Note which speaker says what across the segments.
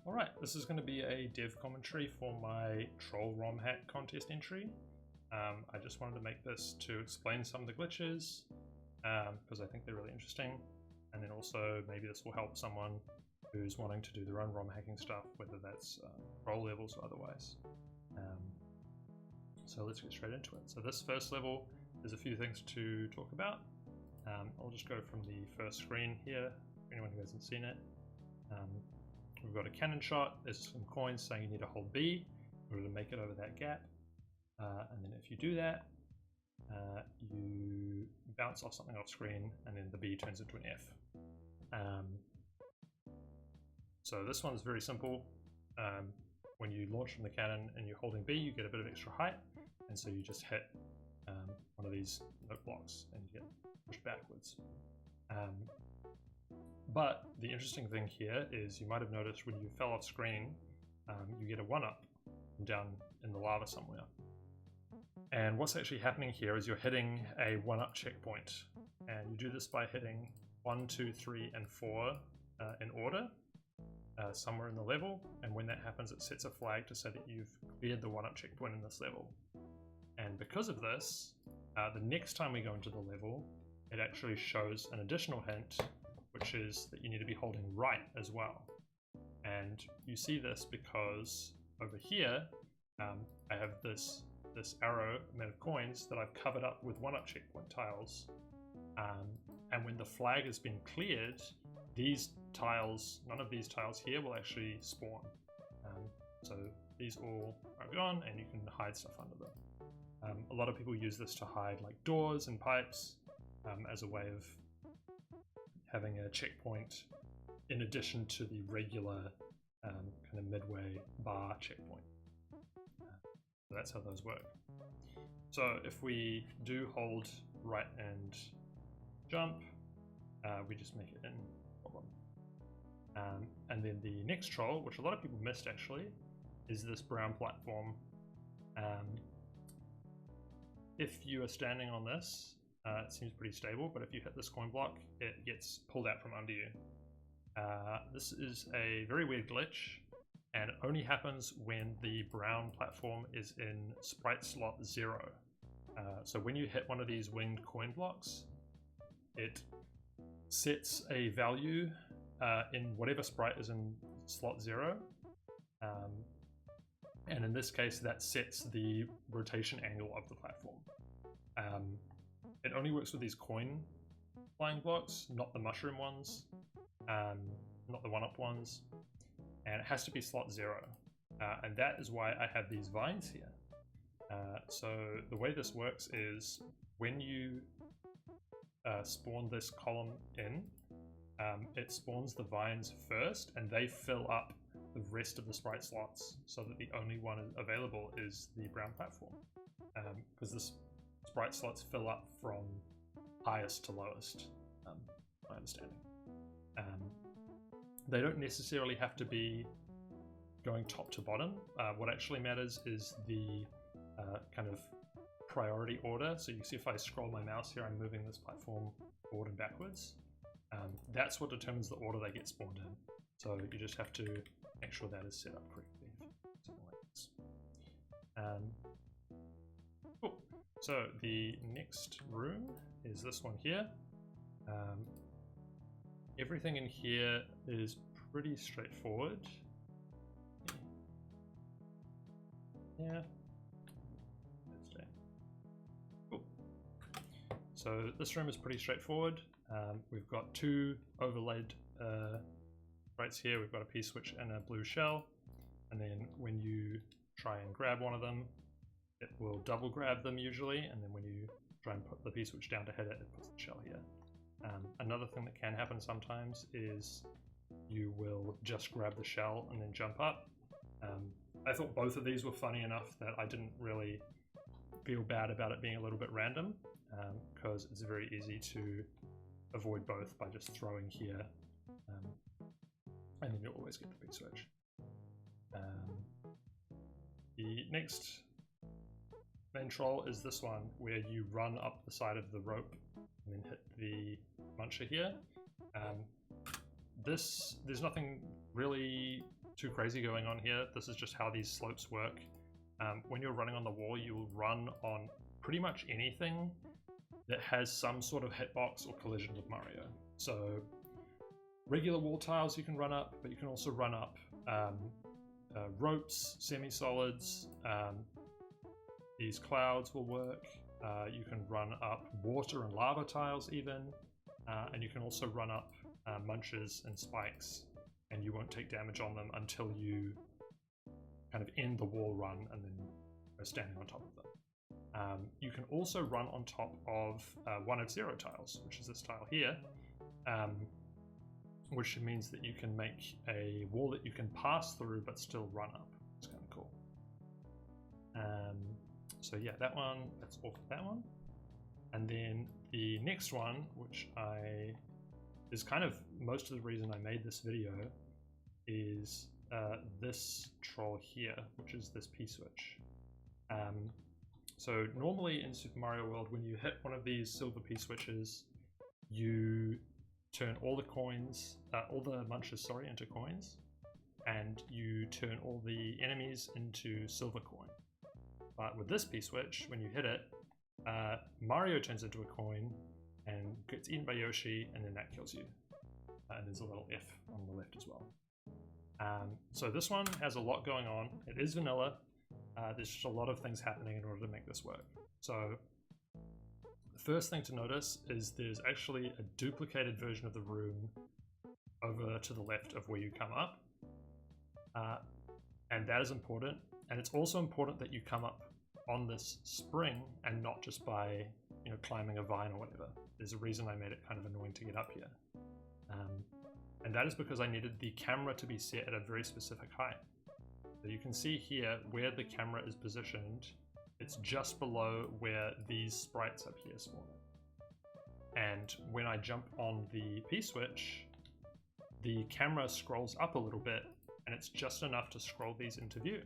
Speaker 1: Alright, this is going to be a dev commentary for my Troll Romhack contest entry. I just wanted to make this to explain some of the glitches, because I think they're really interesting, and then also maybe this will help someone who's wanting to do their own ROM hacking stuff, whether that's role levels or otherwise. So let's get straight into it. So this first level, there's a few things to talk about. I'll just go from the first screen here, for anyone who hasn't seen it. We've got a cannon shot, there's some coins saying you need to hold B in order to make it over that gap. And then if you do that, you bounce off something off screen, and then the B turns into an F. So this one's very simple. When you launch from the cannon and you're holding B, you get a bit of extra height, and so you just hit one of these note blocks and you get pushed backwards. But the interesting thing here is you might have noticed when you fell off screen, you get a 1-up down in the lava somewhere. And what's actually happening here is you're hitting a 1-up checkpoint, and you do this by hitting 1, 2, 3, and 4 in order somewhere in the level, and when that happens it sets a flag to say that you've cleared the 1-up checkpoint in this level. And because of this, the next time we go into the level, it actually shows an additional hint, which is that you need to be holding right as well. And you see this because over here I have this arrow amount of coins that I've covered up with 1-up checkpoint tiles, and when the flag has been cleared, these tiles, none of these tiles here will actually spawn. So these all are gone, and you can hide stuff under them. A lot of people use this to hide like doors and pipes as a way of having a checkpoint in addition to the regular kind of midway bar checkpoint. So that's how those work. So if we do hold right and jump, we just make it in problem. And then the next troll, which a lot of people missed actually, is this brown platform. If you are standing on this, it seems pretty stable, but if you hit this coin block, it gets pulled out from under you. This is a very weird glitch, and it only happens when the brown platform is in sprite slot 0. So when you hit one of these winged coin blocks, it sets a value in whatever sprite is in slot 0. And in this case, that sets the rotation angle of the platform. It only works with these coin flying blocks, not the mushroom ones, not the 1-up ones, and it has to be slot 0. And that is why I have these vines here. So the way this works is when you spawn this column in, it spawns the vines first, and they fill up the rest of the sprite slots so that the only one available is the brown platform, because the sprite slots fill up from highest to lowest, my understanding. They don't necessarily have to be going top to bottom. What actually matters is the kind of priority order. So you see if I scroll my mouse here, I'm moving this platform forward and backwards. That's what determines the order they get spawned in. So you just have to make sure that is set up correctly. Something like this. Cool. So the next room is this one here. Everything in here is pretty straightforward. Yeah. Cool. So this room is pretty straightforward. We've got 2 overlaid sprites here. We've got a P-switch and a blue shell. And then when you try and grab one of them, it will double grab them usually. And then when you try and put the P-switch down to hit it, it puts the shell here. Another thing that can happen sometimes is you will just grab the shell and then jump up. I thought both of these were funny enough that I didn't really feel bad about it being a little bit random, because it's very easy to avoid both by just throwing here, and then you'll always get the P-switch. The next main troll is this one, where you run up the side of the rope and then hit the muncher here. There's nothing really too crazy going on here. This is just how these slopes work. When you're running on the wall, you will run on pretty much anything that has some sort of hitbox or collision with Mario. So regular wall tiles you can run up, but you can also run up ropes, semi-solids, these clouds will work. You can run up water and lava tiles even, and you can also run up munches and spikes, and you won't take damage on them until you kind of end the wall run and then go standing on top of them. You can also run on top of 1 of 0 tiles, which is this tile here, which means that you can make a wall that you can pass through but still run up. It's kind of cool. So yeah, that one, that's all for that one. And then the next one, which is kind of most of the reason I made this video, is this troll here, which is this P-switch. So normally in Super Mario World, when you hit one of these silver P-switches, you turn all the coins, all the munches, sorry, into coins, and you turn all the enemies into silver coin. But with this P-switch, when you hit it, Mario turns into a coin and gets eaten by Yoshi, and then that kills you. And there's a little F on the left as well. So this one has a lot going on. It is vanilla. There's just a lot of things happening in order to make this work. So the first thing to notice is there's actually a duplicated version of the room over to the left of where you come up. And that is important. And it's also important that you come up on this spring and not just by, you know, climbing a vine or whatever. There's a reason I made it kind of annoying to get up here. And that is because I needed the camera to be set at a very specific height. So you can see here where the camera is positioned, it's just below where these sprites up here spawn. And when I jump on the P-switch, the camera scrolls up a little bit, and it's just enough to scroll these into view.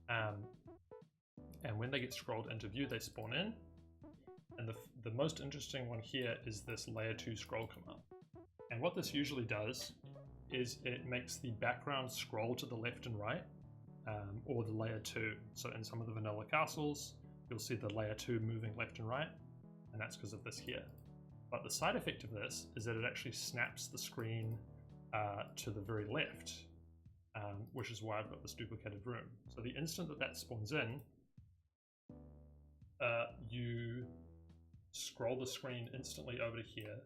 Speaker 1: And when they get scrolled into view, they spawn in. And the most interesting one here is this layer 2 scroll command. And what this usually does is it makes the background scroll to the left and right, or the layer 2. So in some of the vanilla castles, you'll see the layer 2 moving left and right, and that's because of this here. But the side effect of this is that it actually snaps the screen to the very left, which is why I've got this duplicated room. So the instant that that spawns in, you scroll the screen instantly over to here,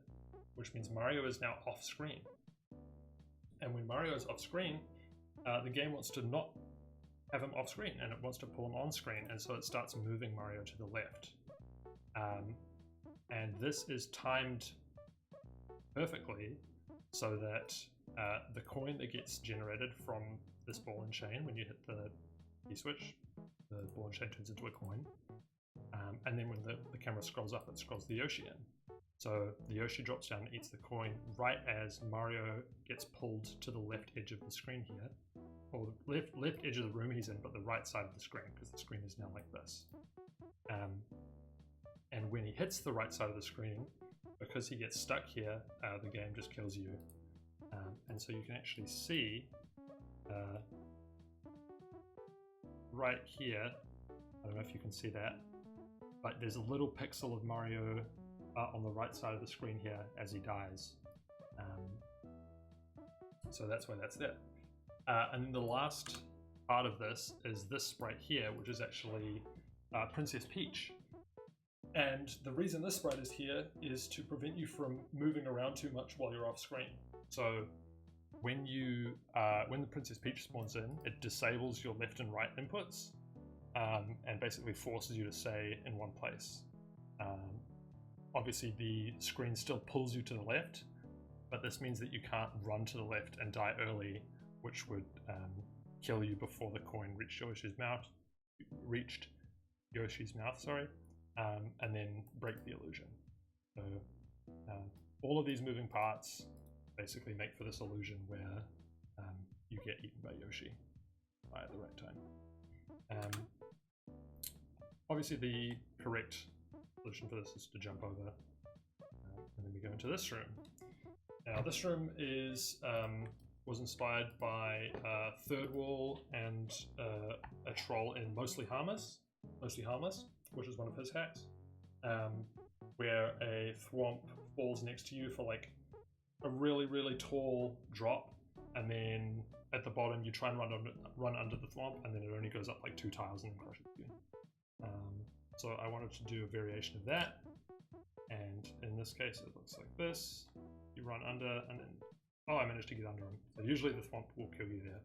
Speaker 1: which means Mario is now off screen. And when Mario is off screen, the game wants to not have him off screen, and it wants to pull him on screen, and so it starts moving Mario to the left. And this is timed perfectly so that the coin that gets generated from this ball and chain, when you hit the P-switch, the ball and chain turns into a coin. And then when the camera scrolls up, it scrolls the Yoshi in. So the Yoshi drops down and eats the coin right as Mario gets pulled to the left edge of the screen here, or the left edge of the room he's in, but the right side of the screen, because the screen is now like this. And when he hits the right side of the screen, because he gets stuck here, the game just kills you. And so you can actually see right here, I don't know if you can see that, but there's a little pixel of Mario on the right side of the screen here as he dies. So that's why that's there. And then the last part of this is this sprite here, which is actually Princess Peach. And the reason this sprite is here is to prevent you from moving around too much while you're off screen. So when the Princess Peach spawns in, it disables your left and right inputs, and basically forces you to stay in one place. Obviously the screen still pulls you to the left, but this means that you can't run to the left and die early, which would kill you before the coin reached Yoshi's mouth, and then break the illusion. So all of these moving parts basically make for this illusion where you get eaten by Yoshi at the right time. Obviously the correct solution for this is to jump over, and then we go into this room. Now this room is was inspired by Third Wall and a troll in Mostly Harmless, which is one of his hacks, where a Thwomp falls next to you for like a really tall drop, and then at the bottom you try and run under the Thwomp, and then it only goes up like 2 tiles and then crushes you. So I wanted to do a variation of that, and in this case it looks like this. You run under, and then oh, I managed to get under him. So usually the Thwomp will kill you there.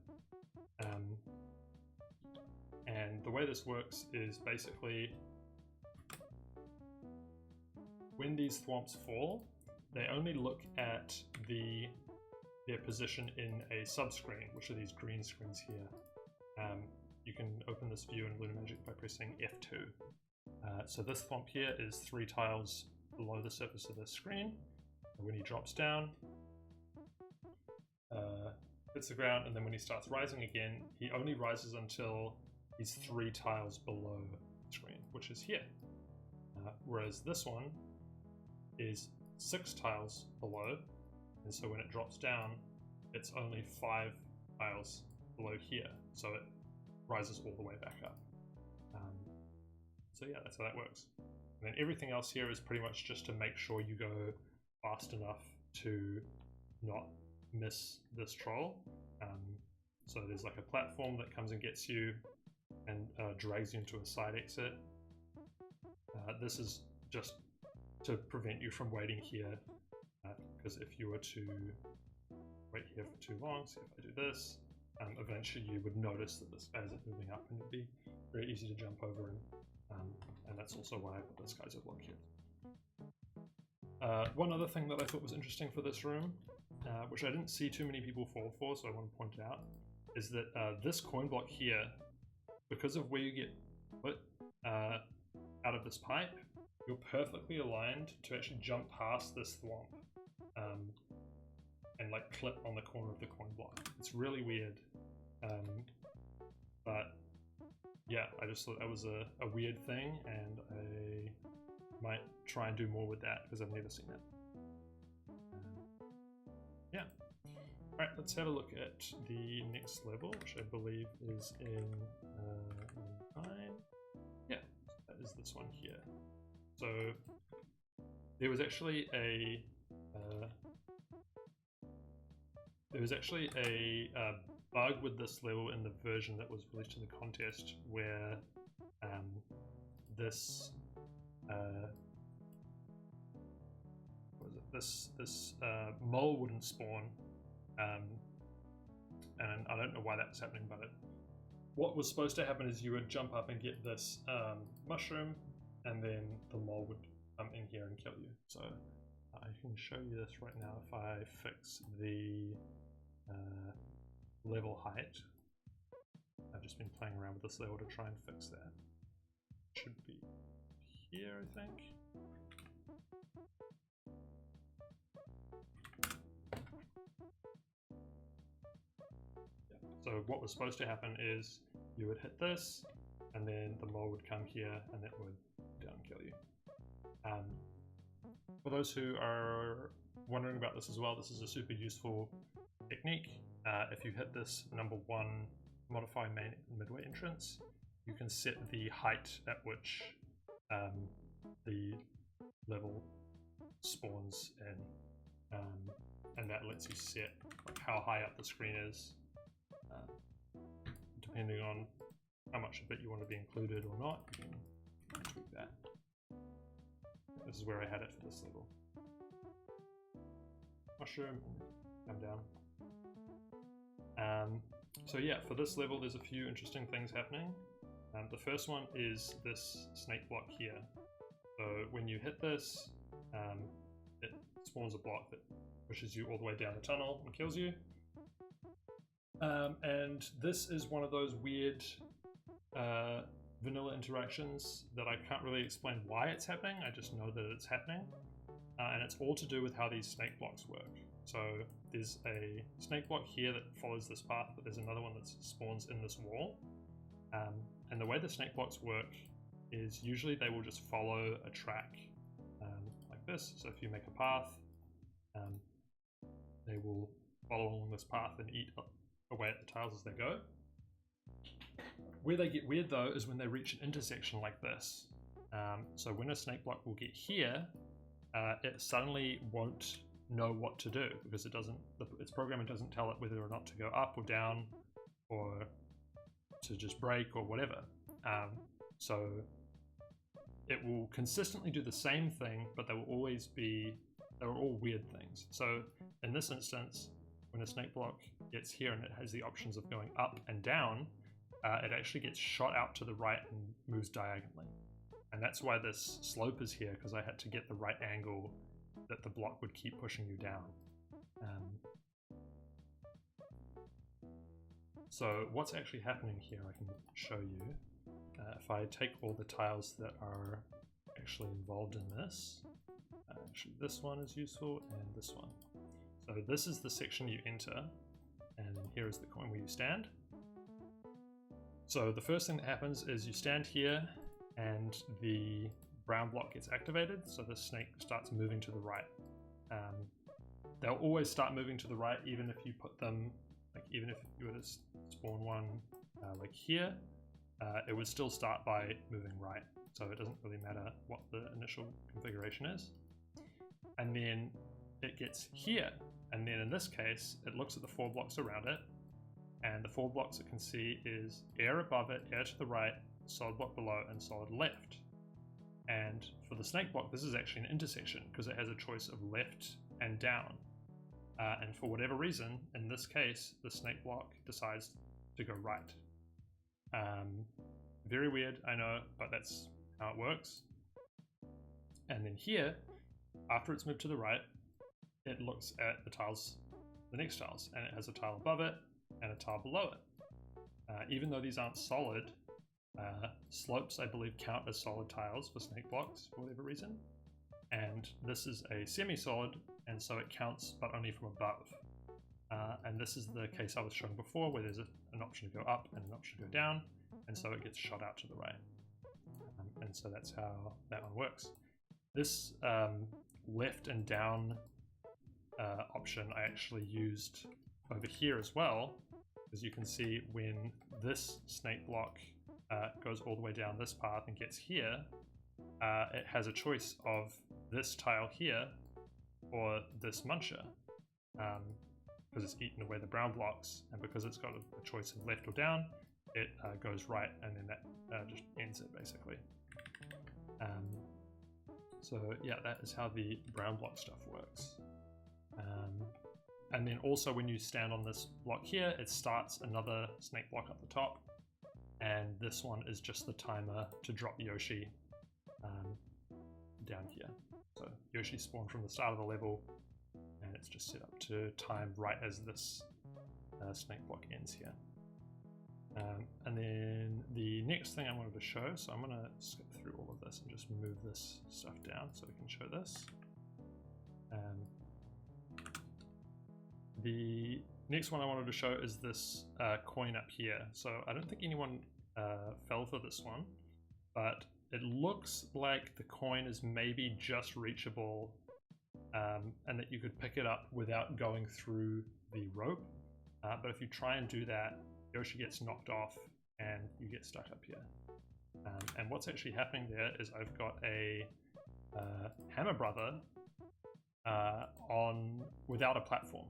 Speaker 1: And the way this works is basically when these Thwomps fall, they only look at their position in a subscreen, which are these green screens here. You can open this view in Lunamagic by pressing F2. So this Thwomp here is 3 tiles below the surface of the screen. And when he drops down, hits the ground, and then when he starts rising again, he only rises until he's 3 tiles below the screen, which is here. Whereas this one is 6 tiles below, and so when it drops down, it's only 5 tiles below here, so it rises all the way back up. So yeah, that's how that works. And then everything else here is pretty much just to make sure you go fast enough to not miss this troll. So there's like a platform that comes and gets you and drags you into a side exit. This is just to prevent you from waiting here, because if you were to wait here for too long, so if I do this, eventually you would notice that this guy isn't moving up, and it'd be very easy to jump over him. And that's also why I put this guy's block here. One other thing that I thought was interesting for this room, which I didn't see too many people fall for, so I want to point out, is that this coin block here, because of where you get put out of this pipe, you're perfectly aligned to actually jump past this Thwomp and like clip on the corner of the coin block. It's really weird, but yeah, I just thought that was a weird thing, and I might try and do more with that because I've never seen that. Yeah. Alright, let's have a look at the next level, which I believe is in 9. Yeah, that is this one here. So there was actually a bug with this level in the version that was released in the contest, where this mole wouldn't spawn, and I don't know why that was happening, but what was supposed to happen is you would jump up and get this mushroom, and then the mole would come in here and kill you. So I can show you this right now if I fix the level height. I've just been playing around with this level to try and fix that. Should be here, I think. Yeah. So what was supposed to happen is you would hit this, and then the mole would come here, and it would down kill you. For those who are wondering about this as well, this is a super useful technique. If you hit this number 1 modify main midway entrance, you can set the height at which the level spawns in, and that lets you set like how high up the screen is, depending on how much of it you want to be included or not. You can tweak that. This is where I had it for this level. Mushroom, come down. So yeah, for this level there's a few interesting things happening. The first one is this snake block here. So when you hit this, it spawns a block that pushes you all the way down the tunnel and kills you. And this is one of those weird vanilla interactions that I can't really explain why it's happening. I just know that it's happening, and it's all to do with how these snake blocks work. So there's a snake block here that follows this path, but there's another one that spawns in this wall. And the way the snake blocks work is usually they will just follow a track like this. So if you make a path, they will follow along this path and eat away at the tiles as they go. Where they get weird though is when they reach an intersection like this. So when a snake block will get here, it suddenly won't know what to do because its programming doesn't tell it whether or not to go up or down or to just break or whatever. So it will consistently do the same thing, but they were all weird things. So in this instance, when a snake block gets here and it has the options of going up and down, it actually gets shot out to the right and moves diagonally. And that's why this slope is here, because I had to get the right angle that the block would keep pushing you down. So what's actually happening here, I can show you. If I take all the tiles that are actually involved in this, actually this one is useful and this one. So this is the section you enter, and here is the coin where you stand. So the first thing that happens is you stand here and the brown block gets activated, so the snake starts moving to the right. They'll always start moving to the right even if you put them, like even if you were to spawn one like here, it would still start by moving right. So it doesn't really matter what the initial configuration is. And then it gets here, and then in this case, it looks at the 4 blocks around it, and the 4 blocks it can see is air above it, air to the right, solid block below, and solid left. And for the snake block, this is actually an intersection because it has a choice of left and down. And for whatever reason, in this case, the snake block decides to go right. Very weird, I know, but that's how it works. And then here, after it's moved to the right, it looks at the tiles, the next tiles, and it has a tile above it and a tile below it. Even though these aren't solid, slopes I believe count as solid tiles for snake blocks for whatever reason. And this is a semi-solid, and so it counts but only from above. And this is the case I was showing before where there's an option to go up and an option to go down, and so it gets shot out to the right. And so that's how that one works. This left and down option I actually used over here as well, as you can see when this snake block goes all the way down this path and gets here, it has a choice of this tile here or this muncher, because it's eaten away the brown blocks, and because it's got a choice of left or down, it goes right, and then that just ends it basically. So yeah, that is how the brown block stuff works. And then also when you stand on this block here, it starts another snake block up the top, and this one is just the timer to drop Yoshi down here. So Yoshi spawned from the start of the level, and it's just set up to time right as this snake block ends here. And then the next thing I wanted to show, so I'm going to skip through all of this and just move this stuff down so we can show this. The next one I wanted to show is this coin up here. So I don't think anyone fell for this one, but it looks like the coin is maybe just reachable, and that you could pick it up without going through the rope. But if you try and do that, Yoshi gets knocked off and you get stuck up here. And what's actually happening there is I've got a Hammer Brother on without a platform.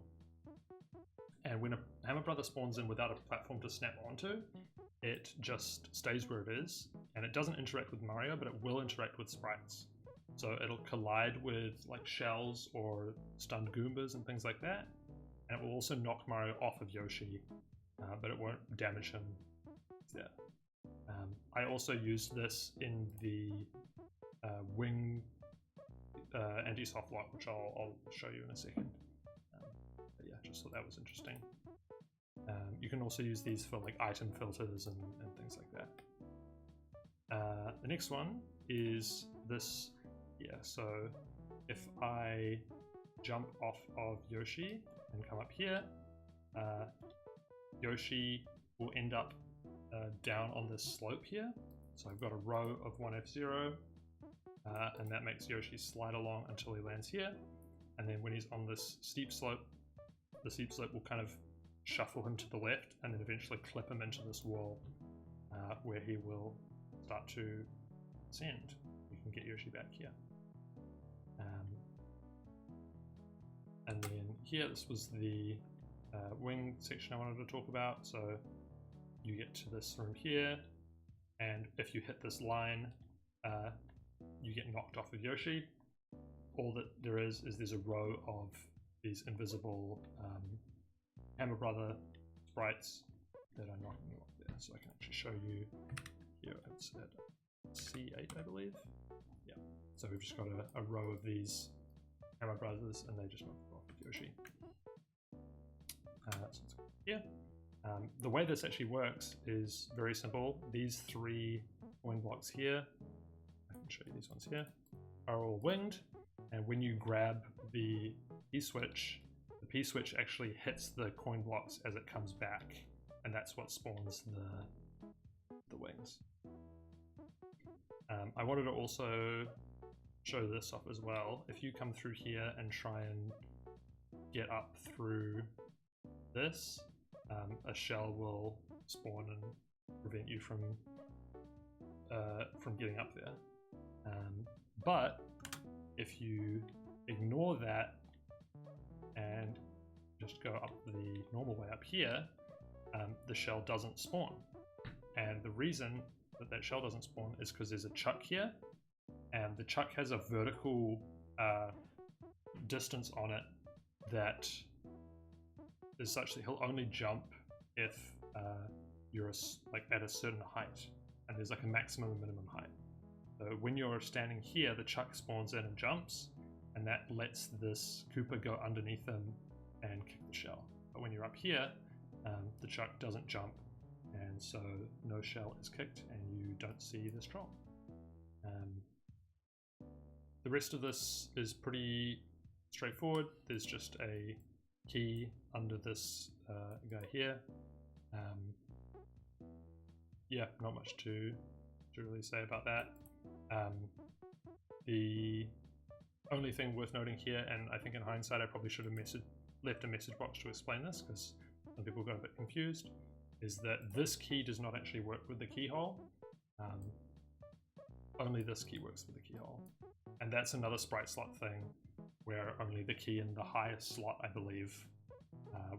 Speaker 1: And when a Hammer Brother spawns in without a platform to snap onto, it just stays where it is, and it doesn't interact with Mario, but it will interact with sprites. So it'll collide with like shells or stunned Goombas and things like that, and it will also knock Mario off of Yoshi, but it won't damage him there. I also used this in the wing anti-soft lock, which I'll show you in a second. But yeah, just thought that was interesting. You can also use these for like item filters and things like that. The next one is this. Yeah, so if I jump off of Yoshi and come up here, Yoshi will end up down on this slope here. So I've got a row of 1F0, and that makes Yoshi slide along until he lands here. And then when he's on this steep slope, the seep slip will kind of shuffle him to the left and then eventually clip him into this wall where he will start to ascend. You can get Yoshi back here. And then here, this was the wing section I wanted to talk about. So you get to this room here, and if you hit this line, you get knocked off of Yoshi. All that there is there's a row of these invisible Hammer Brother sprites that are knocking you off there. So I can actually show you here. It's at C8, I believe. Yeah. So we've just got a row of these Hammer Brothers, and they just knock off Yoshi. So yeah. The way this actually works is very simple. These 3 coin blocks here, I can show you these ones here, are all winged, and when you grab the P-switch, the P-switch actually hits the coin blocks as it comes back, and that's what spawns the wings. I wanted to also show this off as well. If you come through here and try and get up through this, a shell will spawn and prevent you from getting up there. But if you ignore that and just go up the normal way up here, the shell doesn't spawn. And the reason that shell doesn't spawn is because there's a chuck here, and the chuck has a vertical distance on it that is such that he'll only jump if you're at a certain height, and there's like a maximum and minimum height. So when you're standing here, the chuck spawns in and jumps, and that lets this Koopa go underneath him and kick the shell. But when you're up here, the chuck doesn't jump, and so no shell is kicked, and you don't see this troll. The rest of this is pretty straightforward. There's just a key under this guy here. Yeah, not much to really say about that. The only thing worth noting here, and I think in hindsight I probably should have left a message box to explain this because some people got a bit confused, is that this key does not actually work with the keyhole. Only this key works with the keyhole. And that's another sprite slot thing where only the key in the highest slot, I believe,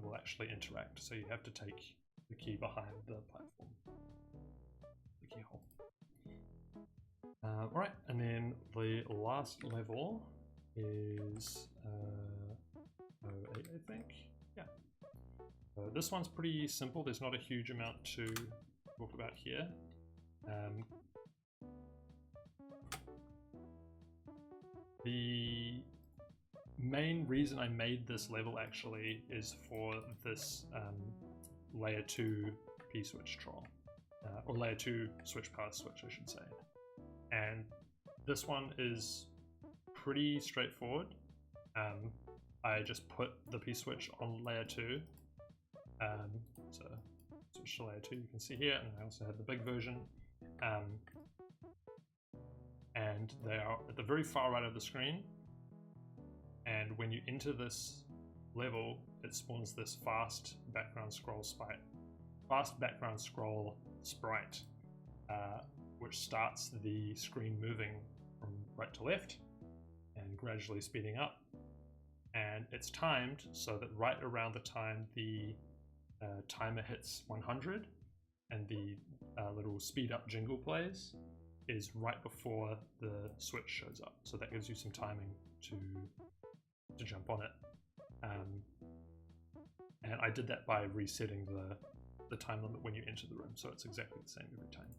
Speaker 1: will actually interact. So you have to take the key behind the platform, the keyhole. Alright, and then the last level is 08, I think. Yeah. So this one's pretty simple. There's not a huge amount to talk about here. The main reason I made this level actually is for this layer 2 P-switch troll, or layer 2 switch path switch, I should say. And this one is pretty straightforward. I just put the P-switch on layer 2. So switch to layer 2, you can see here, and I also have the big version. And they are at the very far right of the screen. And when you enter this level, it spawns this fast background scroll sprite. Which starts the screen moving from right to left and gradually speeding up. And it's timed so that right around the time the timer hits 100 and the little speed up jingle plays is right before the switch shows up. So that gives you some timing to jump on it. And I did that by resetting the time limit when you enter the room, so it's exactly the same every time.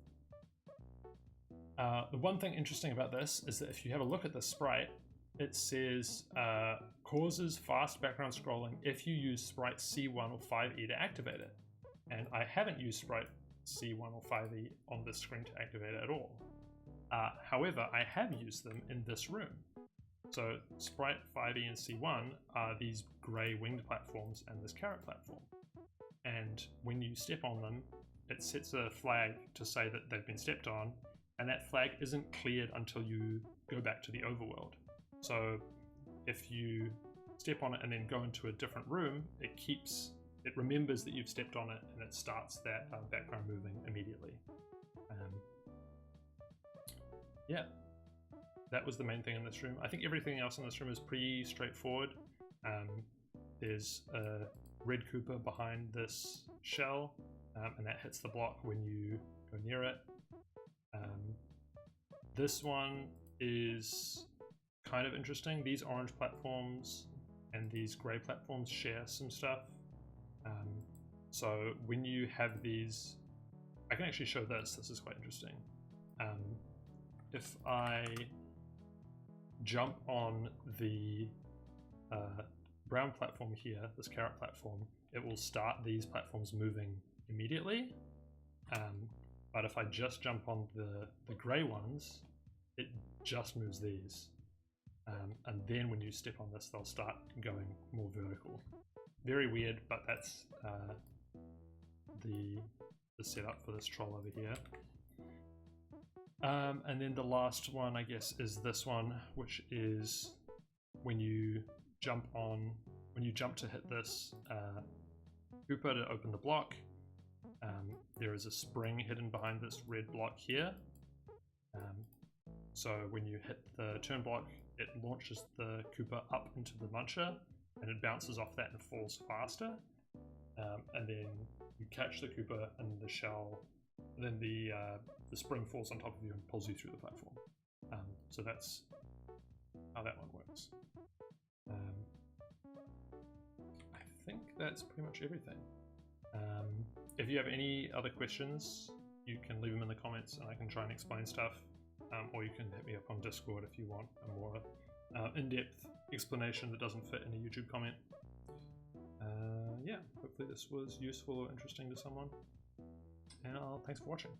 Speaker 1: The one thing interesting about this is that if you have a look at the sprite, it says causes fast background scrolling if you use sprite C1 or 5e to activate it. And I haven't used sprite C1 or 5e on this screen to activate it at all. However, I have used them in this room. So sprite 5e and C1 are these grey winged platforms and this carrot platform. And when you step on them, it sets a flag to say that they've been stepped on, and that flag isn't cleared until you go back to the overworld. So if you step on it and then go into a different room, it remembers that you've stepped on it, and it starts that background moving immediately. Yeah, that was the main thing in this room. I think everything else in this room is pretty straightforward. There's a red Koopa behind this shell, and that hits the block when you go near it. This one is kind of interesting. These orange platforms and these grey platforms share some stuff. So when you have these, I can actually show this is quite interesting. If I jump on the brown platform here, this carrot platform, it will start these platforms moving immediately. But if I just jump on the grey ones, it just moves these. And then when you step on this, they'll start going more vertical. Very weird, but that's the setup for this troll over here. And then the last one, I guess, is this one, which is when you jump to hit this Koopa to open the block, there is a spring hidden behind this red block here. So when you hit the turn block, it launches the Koopa up into the muncher, and it bounces off that and falls faster. And then you catch the Koopa and the shell, and then the spring falls on top of you and pulls you through the platform. So that's how that one works. I think that's pretty much everything. If you have any other questions, you can leave them in the comments and I can try and explain stuff. Or you can hit me up on Discord if you want a more in-depth explanation that doesn't fit in a YouTube comment. Yeah, hopefully this was useful or interesting to someone. And thanks for watching.